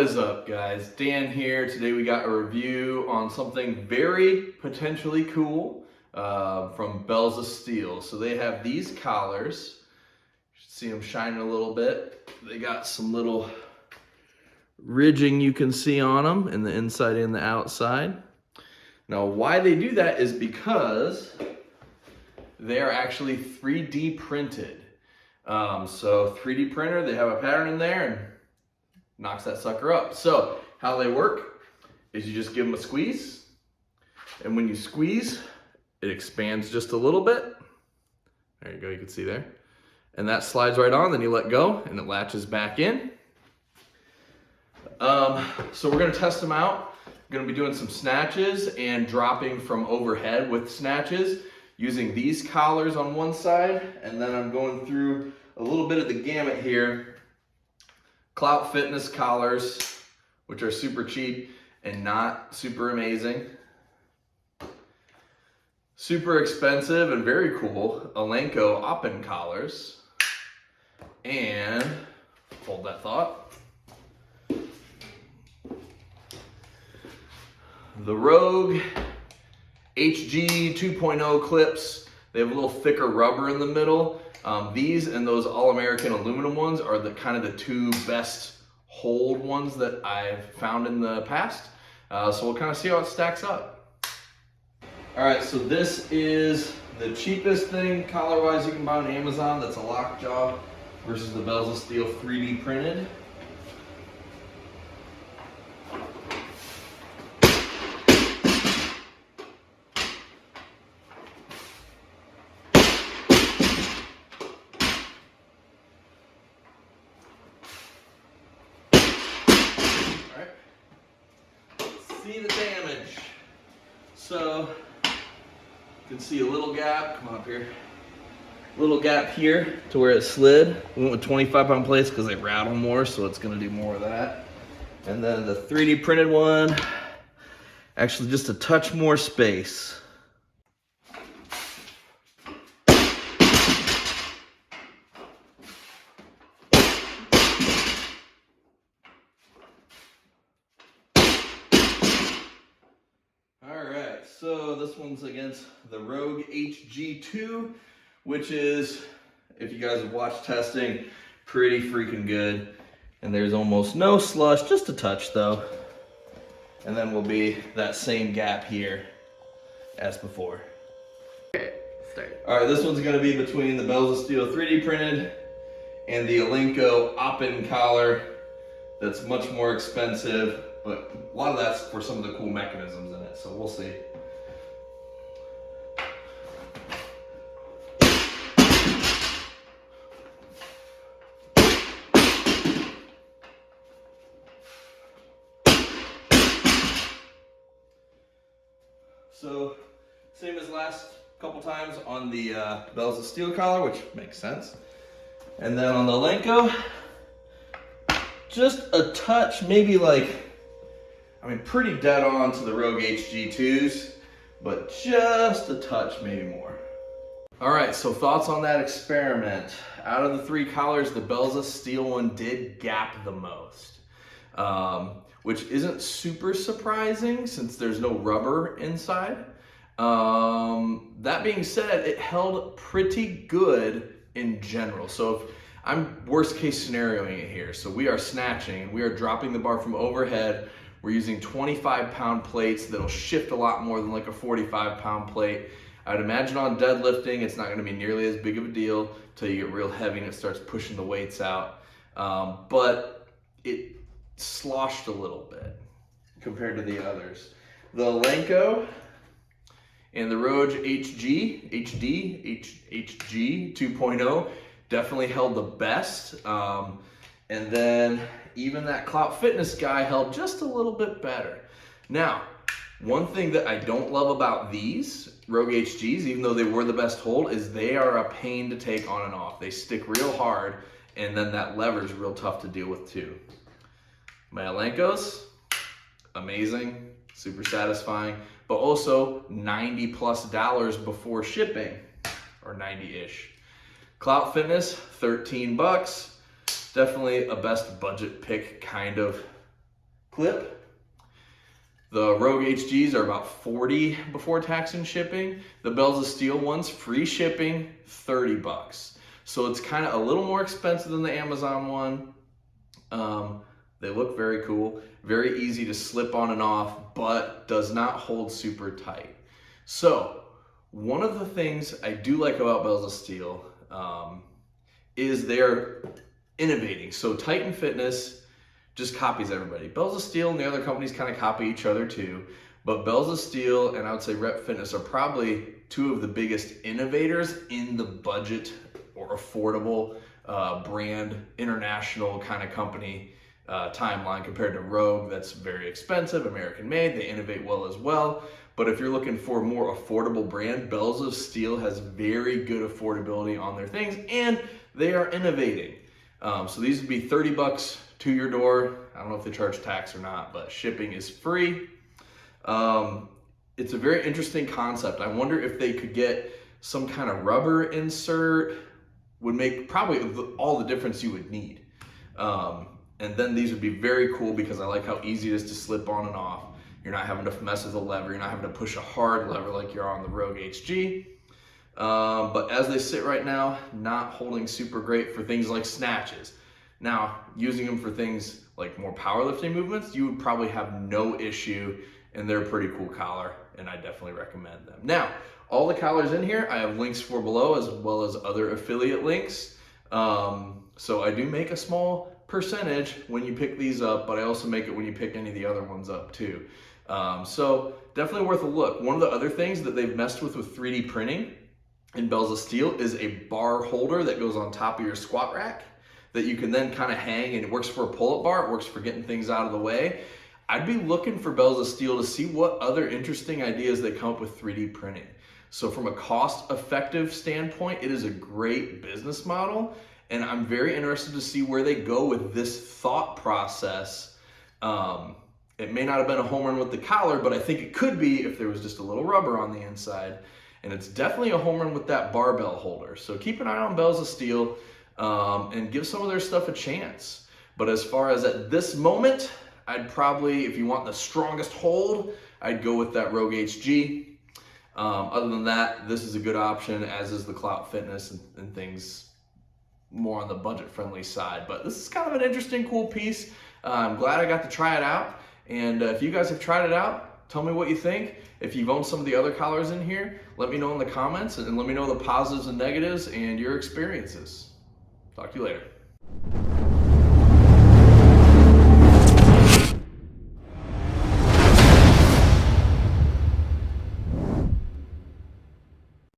What is up, guys? Dan here. Today we got a review on something very potentially cool from Bells of Steel. So they have these collars. You should see them shining a little bit. They got some little ridging you can see on them in the inside and the outside. Now why they do that is because they are actually 3D printed. So 3D printer, they have a pattern in there and knocks that sucker up. So how they work is you just give them a squeeze, and when you squeeze, it expands just a little bit. There you go, you can see there. And that slides right on, then you let go and it latches back in. So we're gonna test them out. We're gonna be doing some snatches and dropping from overhead with snatches using these collars on one side, and then I'm going through a little bit of the gamut here. Clout Fitness collars, which are super cheap and not super amazing. Super expensive and very cool Elieko Oppen collars. And, hold that thought, the Rogue HG 2.0 clips. They have a little thicker rubber in the middle. These and those All-American aluminum ones are the kind of the two best hold ones that I've found in the past. So we'll kind of see how it stacks up. All right, so this is the cheapest thing collar-wise you can buy on Amazon. That's a lockjaw versus the Bells of Steel 3D printed. See the damage. So you can see a little gap. Come on up here. Little gap here to where it slid. We went with 25-pound plates because they rattle more, so it's going to do more of that. And then the 3D printed one, actually just a touch more space. So this one's against the Rogue HG2, which is, if you guys have watched testing, pretty freaking good. And there's almost no slush, just a touch though. And then will be that same gap here as before. Okay, start. All right, this one's gonna be between the Bells of Steel 3D printed and the Elieko Oppen collar. That's much more expensive, but a lot of that's for some of the cool mechanisms in it, so we'll see. So, same as last couple times on the Bells of Steel collar, which makes sense. And then on the Elieko, just a touch, maybe like, I mean, pretty dead on to the Rogue HG2s, but just a touch, maybe more. All right, so thoughts on that experiment. Out of the three collars, the Bells of Steel one did gap the most. Which isn't super surprising since there's no rubber inside. That being said, it held pretty good in general. So if I'm worst case scenarioing it here. So we are snatching and we are dropping the bar from overhead. We're using 25-pound plates that'll shift a lot more than like a 45-pound plate. I'd imagine on deadlifting, it's not gonna be nearly as big of a deal until you get real heavy and it starts pushing the weights out. But it sloshed a little bit compared to the others. The Elieko and the Rogue HG 2.0 definitely held the best. And then even that Clout Fitness guy held just a little bit better. Now, one thing that I don't love about these Rogue HGs, even though they were the best hold, is they are a pain to take on and off. They stick real hard, and then that lever is real tough to deal with too. My Eliekos, amazing, super satisfying, but also $90+ before shipping, or 90-ish. Clout Fitness, $13. Definitely a best budget pick kind of clip. The Rogue HGs are about $40 before tax and shipping. The Bells of Steel ones, free shipping, $30. So it's kind of a little more expensive than the Amazon one. They look very cool, very easy to slip on and off, but does not hold super tight. So one of the things I do like about Bells of Steel is they're innovating. So Titan Fitness just copies everybody. Bells of Steel and the other companies kind of copy each other too, but Bells of Steel and I would say Rep Fitness are probably two of the biggest innovators in the budget or affordable brand, international kind of company timeline compared to Rogue. That's very expensive, American made, they innovate well as well. But if you're looking for a more affordable brand, Bells of Steel has very good affordability on their things and they are innovating. So these would be $30 to your door. I don't know if they charge tax or not, but shipping is free. It's a very interesting concept. I wonder if they could get some kind of rubber insert, would make probably all the difference you would need. And then these would be very cool because I like how easy it is to slip on and off. You're not having to mess with the lever. You're not having to push a hard lever like you're on the Rogue HG. But as they sit right now, not holding super great for things like snatches. Now, using them for things like more powerlifting movements, you would probably have no issue, and they're a pretty cool collar, and I definitely recommend them. Now, all the collars in here, I have links for below as well as other affiliate links. So I do make a small percentage when you pick these up, but I also make it when you pick any of the other ones up too. So definitely worth a look. One of the other things that they've messed with 3D printing in Bells of Steel is a bar holder that goes on top of your squat rack that you can then kind of hang, and it works for a pull-up bar, it works for getting things out of the way. I'd be looking for Bells of Steel to see what other interesting ideas they come up with 3D printing. So from a cost-effective standpoint, it is a great business model, and I'm very interested to see where they go with this thought process. It may not have been a home run with the collar, but I think it could be if there was just a little rubber on the inside. And it's definitely a home run with that barbell holder. So keep an eye on Bells of Steel and give some of their stuff a chance. But as far as at this moment, I'd probably, if you want the strongest hold, I'd go with that Rogue HG. Other than that, this is a good option, as is the Clout Fitness and things more on the budget-friendly side. But this is kind of an interesting, cool piece. I'm glad I got to try it out. And if you guys have tried it out, tell me what you think. If you've owned some of the other collars in here, let me know in the comments and let me know the positives and negatives and your experiences. Talk to you later.